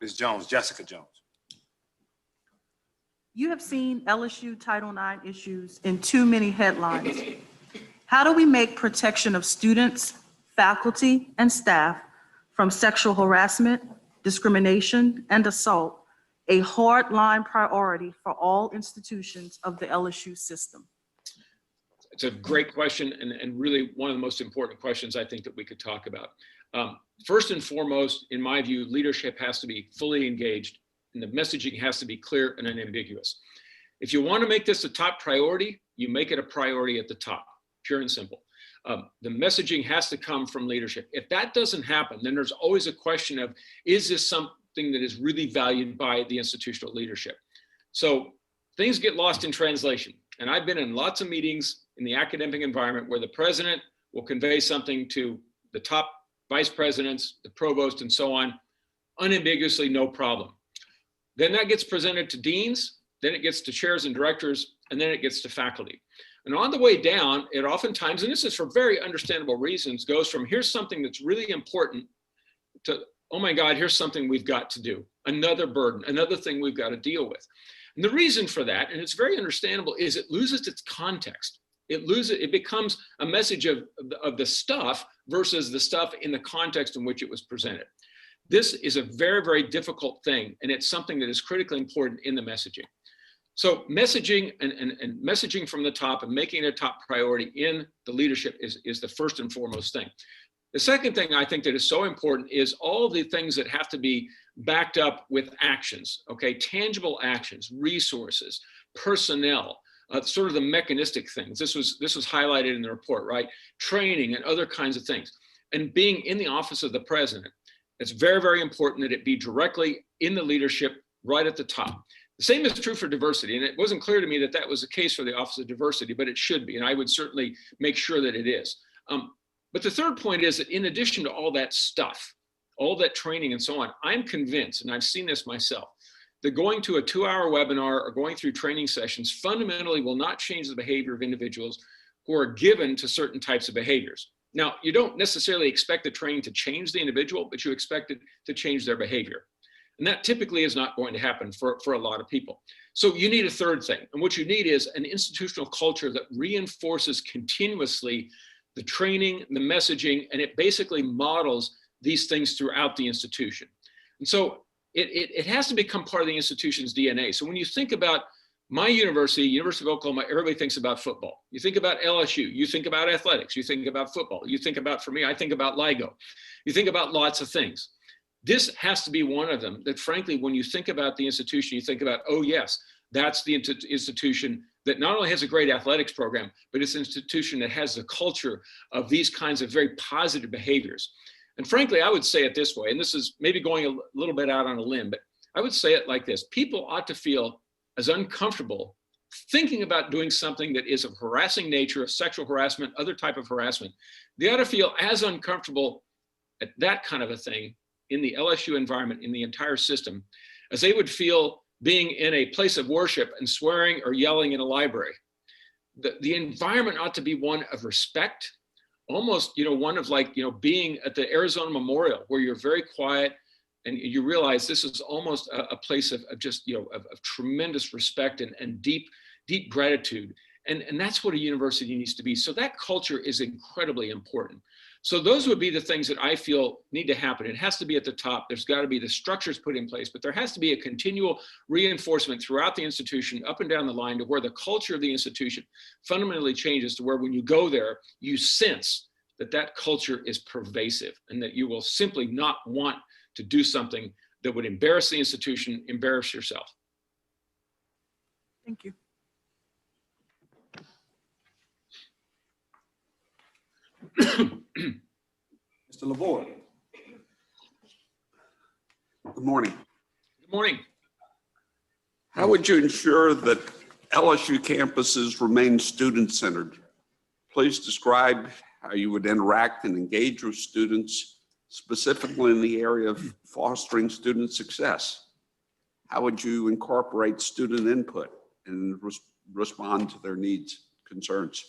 Ms. Jones, Jessica Jones. You have seen LSU Title IX issues in too many headlines. How do we make protection of students, faculty, and staff from sexual harassment, discrimination, and assault a hard-line priority for all institutions of the LSU system? It's a great question, and really one of the most important questions I think that we could talk about. First and foremost, in my view, leadership has to be fully engaged, and the messaging has to be clear and unambiguous. If you want to make this a top priority, you make it a priority at the top, pure and simple. The messaging has to come from leadership. If that doesn't happen, then there's always a question of, is this something that is really valued by the institutional leadership? So things get lost in translation. And I've been in lots of meetings in the academic environment where the president will convey something to the top vice presidents, the provost, and so on, unambiguously, no problem. Then that gets presented to deans, then it gets to chairs and directors, and then it gets to faculty. And on the way down, it oftentimes, and this is for very understandable reasons, goes from here's something that's really important to, oh my God, here's something we've got to do. Another burden, another thing we've got to deal with. And the reason for that, and it's very understandable, is it loses its context. It becomes a message of the stuff versus the stuff in the context in which it was presented. This is a very, very difficult thing, and it's something that is critically important in the messaging. So messaging and messaging from the top and making it a top priority in the leadership is the first and foremost thing. The second thing I think that is so important is all the things that have to be backed up with actions, okay? Tangible actions, resources, personnel, sort of the mechanistic things. This was highlighted in the report, right? Training and other kinds of things. And being in the office of the president, it's very, very important that it be directly in the leadership right at the top. The same is true for diversity. And it wasn't clear to me that that was the case for the Office of Diversity, but it should be. And I would certainly make sure that it is. But the third point is that in addition to all that stuff, all that training and so on, I'm convinced, and I've seen this myself, that going to a 2-hour webinar or going through training sessions fundamentally will not change the behavior of individuals who are given to certain types of behaviors. Now, you don't necessarily expect the training to change the individual, but you expect it to change their behavior. And that typically is not going to happen for a lot of people. So you need a third thing. And what you need is an institutional culture that reinforces continuously the training, the messaging, and it basically models these things throughout the institution. And so it has to become part of the institution's DNA. So when you think about my university, University of Oklahoma, everybody thinks about football. You think about LSU, you think about athletics, you think about football, you think about, for me, I think about LIGO. You think about lots of things. This has to be one of them that, frankly, when you think about the institution, you think about, oh yes, that's the institution that not only has a great athletics program, but it's an institution that has the culture of these kinds of very positive behaviors. And frankly, I would say it this way, and this is maybe going a little bit out on a limb, but I would say it like this. People ought to feel as uncomfortable thinking about doing something that is of harassing nature, of sexual harassment, other type of harassment. They ought to feel as uncomfortable at that kind of a thing in the LSU environment, in the entire system, as they would feel being in a place of worship and swearing or yelling in a library. The environment ought to be one of respect, almost, one of like, being at the Arizona Memorial where you're very quiet and you realize this is almost a place of just, of tremendous respect and deep gratitude. And that's what a university needs to be. So that culture is incredibly important. So those would be the things that I feel need to happen. It has to be at the top. There's got to be the structures put in place, but there has to be a continual reinforcement throughout the institution, up and down the line, to where the culture of the institution fundamentally changes to where when you go there, you sense that that culture is pervasive and that you will simply not want to do something that would embarrass the institution, embarrass yourself. Thank you. Mr. LaVoy. Good morning. Good morning. How would you ensure that LSU campuses remain student-centered? Please describe how you would interact and engage with students, specifically in the area of fostering student success. How would you incorporate student input and respond to their needs, concerns?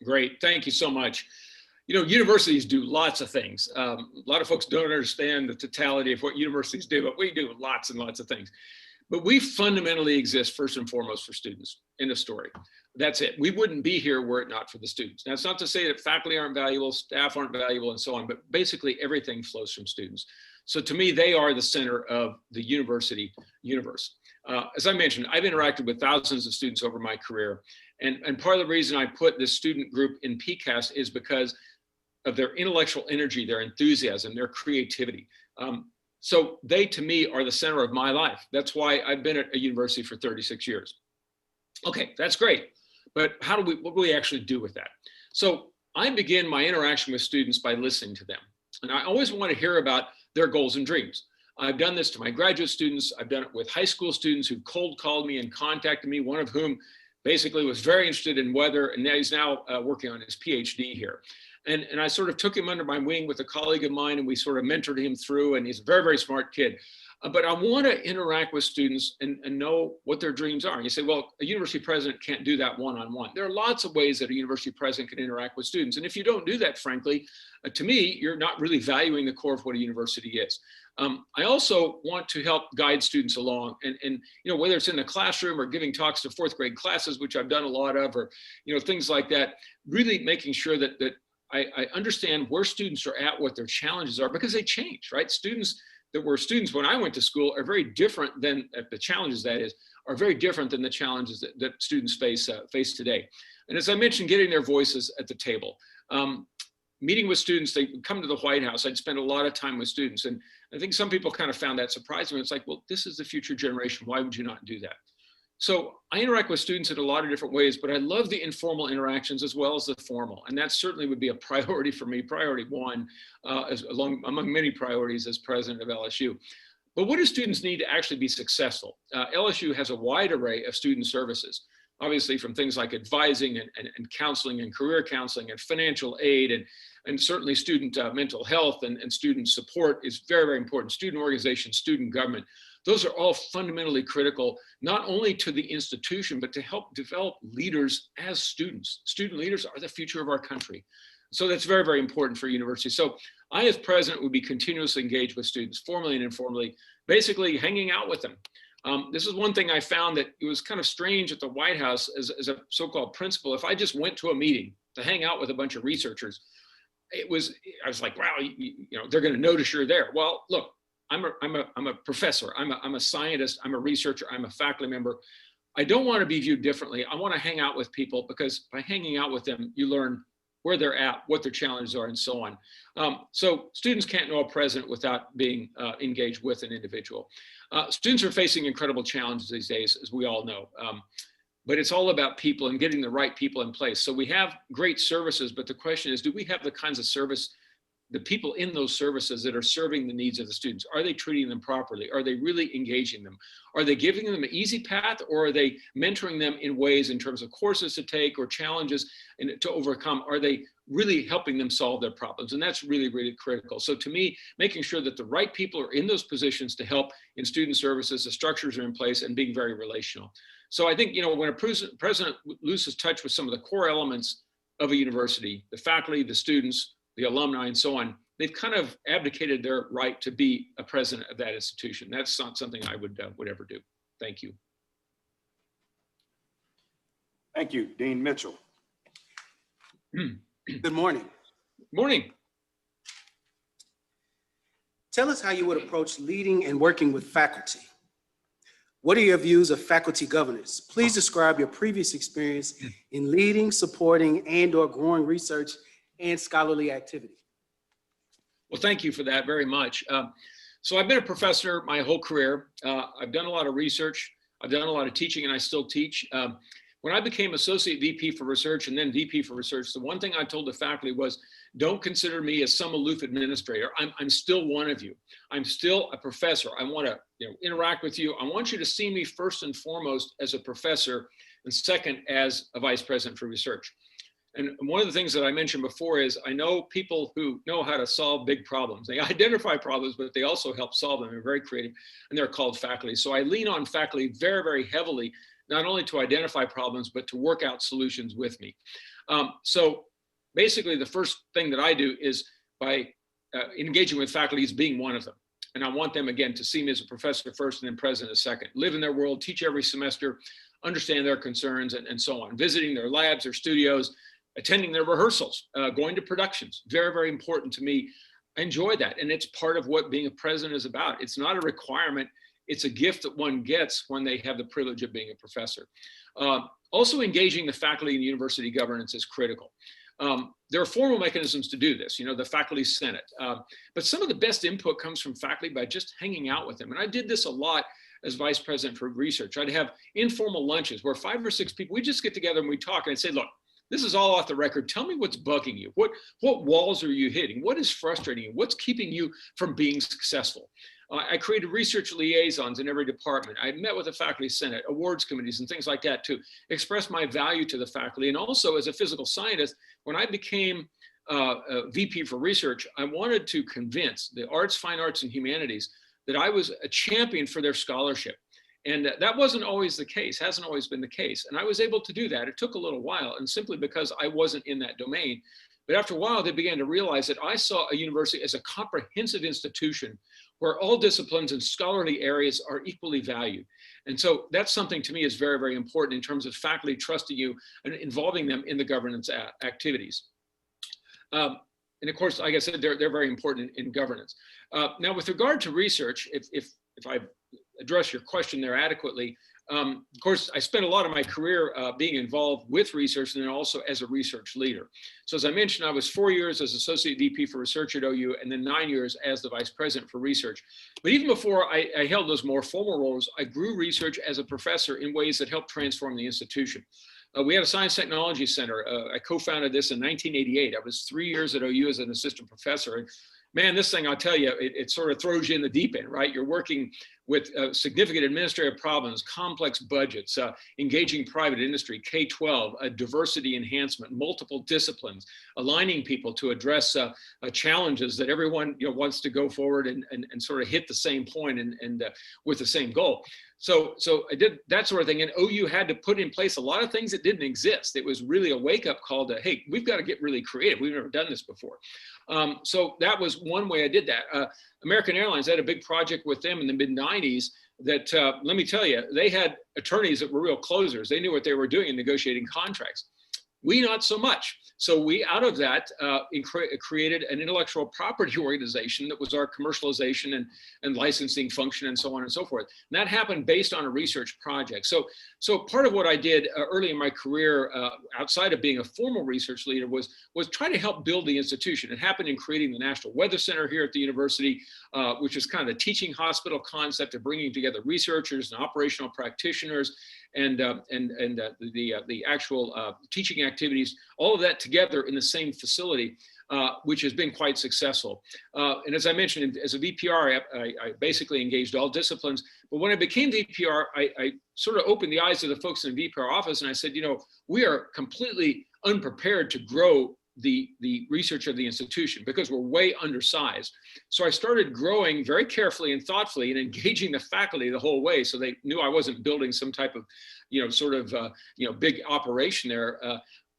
Great, thank you so much. You know, universities do lots of things. A lot of folks don't understand the totality of what universities do, but we do lots and lots of things. But we fundamentally exist first and foremost for students. End of story. That's it. We wouldn't be here were it not for the students. Now, it's not to say that faculty aren't valuable, staff aren't valuable, and so on, but basically everything flows from students. So to me, they are the center of the university universe. As I mentioned, I've interacted with thousands of students over my career. And part of the reason I put this student group in PCAST is because of their intellectual energy, their enthusiasm, their creativity. So they, to me, are the center of my life. That's why I've been at a university for 36 years. Okay, that's great. But what do we actually do with that? So I begin my interaction with students by listening to them. And I always want to hear about their goals and dreams. I've done this to my graduate students. I've done it with high school students who cold called me and contacted me, one of whom basically was very interested in weather, and he's now working on his PhD here. And I sort of took him under my wing with a colleague of mine, and we sort of mentored him through, and he's a very, very smart kid. But I want to interact with students and know what their dreams are. And you say, well, a university president can't do that one-on-one. There are lots of ways that a university president can interact with students. And if you don't do that, frankly, to me, you're not really valuing the core of what a university is. I also want to help guide students along, and you know, whether it's in the classroom or giving talks to fourth grade classes, which I've done a lot of, or you know, things like that, really making sure that I understand where students are at, what their challenges are, because they change, right? Students that were students when I went to school are very different than the challenges, that is, are very different than the challenges that students face today. And as I mentioned, getting their voices at the table. Meeting with students, they come to the White House. I'd spend a lot of time with students. And I think some people kind of found that surprising. It's like, well, this is the future generation. Why would you not do that? So I interact with students in a lot of different ways, but I love the informal interactions as well as the formal. And that certainly would be a priority for me, priority one, among many priorities as president of LSU. But what do students need to actually be successful? LSU has a wide array of student services, obviously from things like advising and counseling and career counseling and financial aid and certainly student mental health and student support is very, very important. Student organizations, student government. Those are all fundamentally critical, not only to the institution, but to help develop leaders as students. Student leaders are the future of our country. So that's very, very important for universities. So I, as president, would be continuously engaged with students, formally and informally, basically hanging out with them. This is one thing I found that it was kind of strange at the White House as a so-called principal. If I just went to a meeting to hang out with a bunch of researchers, I was like, wow, you know, they're going to notice you're there. Well, look, I'm a professor. I'm a scientist. I'm a researcher. I'm a faculty member. I don't want to be viewed differently. I want to hang out with people because by hanging out with them, you learn where they're at, what their challenges are, and so on. So students can't know a president without being engaged with an individual. Students are facing incredible challenges these days, as we all know. But it's all about people and getting the right people in place. So we have great services, but the question is, do we have the kinds of service, the people in those services that are serving the needs of the students? Are they treating them properly? Are they really engaging them? Are they giving them an easy path, or are they mentoring them in ways in terms of courses to take or challenges and to overcome? Are they really helping them solve their problems? And that's really, really critical. So to me, making sure that the right people are in those positions to help in student services, the structures are in place, and being very relational. So I think, you know, when a president loses touch with some of the core elements of a university, the faculty, the students, the alumni, and so on, they've kind of abdicated their right to be a president of that institution. That's not something I would ever do. Thank you. Thank you, Dean Mitchell. Good morning. Morning. Tell us how you would approach leading and working with faculty. What are your views of faculty governance? Please describe your previous experience in leading, supporting, and/or growing research and scholarly activity. Well, thank you for that very much. So I've been a professor my whole career. I've done a lot of research. I've done a lot of teaching, and I still teach. When I became Associate VP for Research and then VP for Research, the one thing I told the faculty was, don't consider me as some aloof administrator. I'm still one of you. I'm still a professor. I want to interact with you. I want you to see me first and foremost as a professor, and second as a Vice President for Research. And one of the things that I mentioned before is I know people who know how to solve big problems. They identify problems, but they also help solve them. They're very creative, and they're called faculty. So I lean on faculty very, very heavily, not only to identify problems, but to work out solutions with me. So basically the first thing that I do is by engaging with faculty as being one of them. And I want them, again, to see me as a professor first and then president a second. Live in their world, teach every semester, understand their concerns, and so on. Visiting their labs, their studios, attending their rehearsals, going to productions. Very, very important to me. I enjoy that. And it's part of what being a president is about. It's not a requirement. It's a gift that one gets when they have the privilege of being a professor. Also, engaging the faculty in university governance is critical. There are formal mechanisms to do this, the faculty senate. But some of the best input comes from faculty by just hanging out with them. And I did this a lot as vice president for research. I'd have informal lunches where 5 or 6 people, we just get together and we talk, and I'd say, look, this is all off the record. Tell me what's bugging you. What walls are you hitting? What is frustrating you? What's keeping you from being successful? I created research liaisons in every department. I met with the faculty senate, awards committees, and things like that to express my value to the faculty. And also, as a physical scientist, when I became a VP for research, I wanted to convince the arts, fine arts, and humanities that I was a champion for their scholarship. And that wasn't always the case, hasn't always been the case. And I was able to do that. It took a little while, and simply because I wasn't in that domain. But after a while, they began to realize that I saw a university as a comprehensive institution where all disciplines and scholarly areas are equally valued. And so that's something to me is very, very important in terms of faculty trusting you and involving them in the governance activities. And of course, like I said, they're very important in governance. Now, with regard to research, if I address your question there adequately, of course, I spent a lot of my career being involved with research and then also as a research leader. So as I mentioned, I was 4 years as Associate VP for Research at OU and then 9 years as the Vice President for Research. But even before I held those more formal roles, I grew research as a professor in ways that helped transform the institution. We had a Science Technology Center. I co-founded this in 1988. I was 3 years at OU as an assistant professor. And man, this thing, I'll tell you, it sort of throws you in the deep end, right? You're working with significant administrative problems, complex budgets, engaging private industry, K-12, diversity enhancement, multiple disciplines, aligning people to address challenges that everyone wants to go forward and sort of hit the same point and with the same goal. So I did that sort of thing, and OU had to put in place a lot of things that didn't exist. It was really a wake-up call to, hey, we've got to get really creative. We've never done this before. So that was one way I did that. American Airlines, I had a big project with them in the mid-90s that, let me tell you, they had attorneys that were real closers. They knew what they were doing in negotiating contracts. We not so much. So we, out of that, created an intellectual property organization that was our commercialization and licensing function and so on and so forth. And that happened based on a research project. So part of what I did early in my career, outside of being a formal research leader, was try to help build the institution. It happened in creating the National Weather Center here at the university, which is kind of the teaching hospital concept of bringing together researchers and operational practitioners and the actual teaching activities, all of that together in the same facility, which has been quite successful. And as I mentioned, as a VPR, I basically engaged all disciplines. But when I became VPR, I sort of opened the eyes of the folks in the VPR office, and I said, we are completely unprepared to grow the research of the institution because we're way undersized. So I started growing very carefully and thoughtfully and engaging the faculty the whole way, so they knew I wasn't building some type of, big operation there,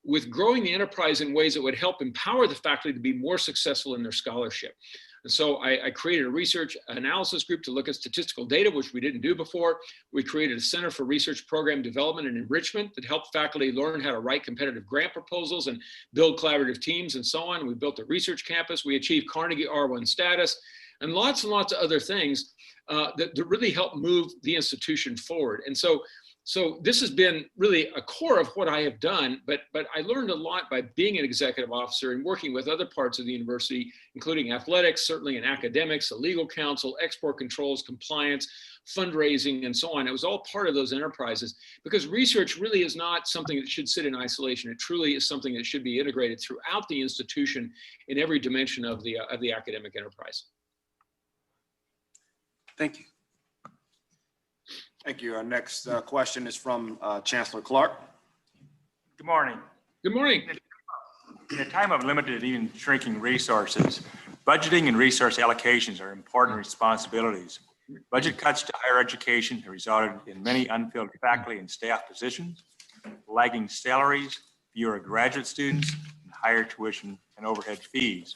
with growing the enterprise in ways that would help empower the faculty to be more successful in their scholarship. And so I created a research analysis group to look at statistical data, which we didn't do before. We created a Center for Research Program Development and Enrichment that helped faculty learn how to write competitive grant proposals and build collaborative teams and so on. We built a research campus. We achieved Carnegie R1 status and lots of other things that really helped move the institution forward. And so this has been really a core of what I have done, but I learned a lot by being an executive officer and working with other parts of the university, including athletics, certainly in academics, the legal counsel, export controls, compliance, fundraising, and so on. It was all part of those enterprises because research really is not something that should sit in isolation. It truly is something that should be integrated throughout the institution in every dimension of the academic enterprise. Thank you. Thank you. Our next question is from Chancellor Clark. Good morning. Good morning. In a time of limited, even shrinking resources, budgeting and resource allocations are important responsibilities. Budget cuts to higher education have resulted in many unfilled faculty and staff positions, lagging salaries, fewer graduate students, and higher tuition and overhead fees.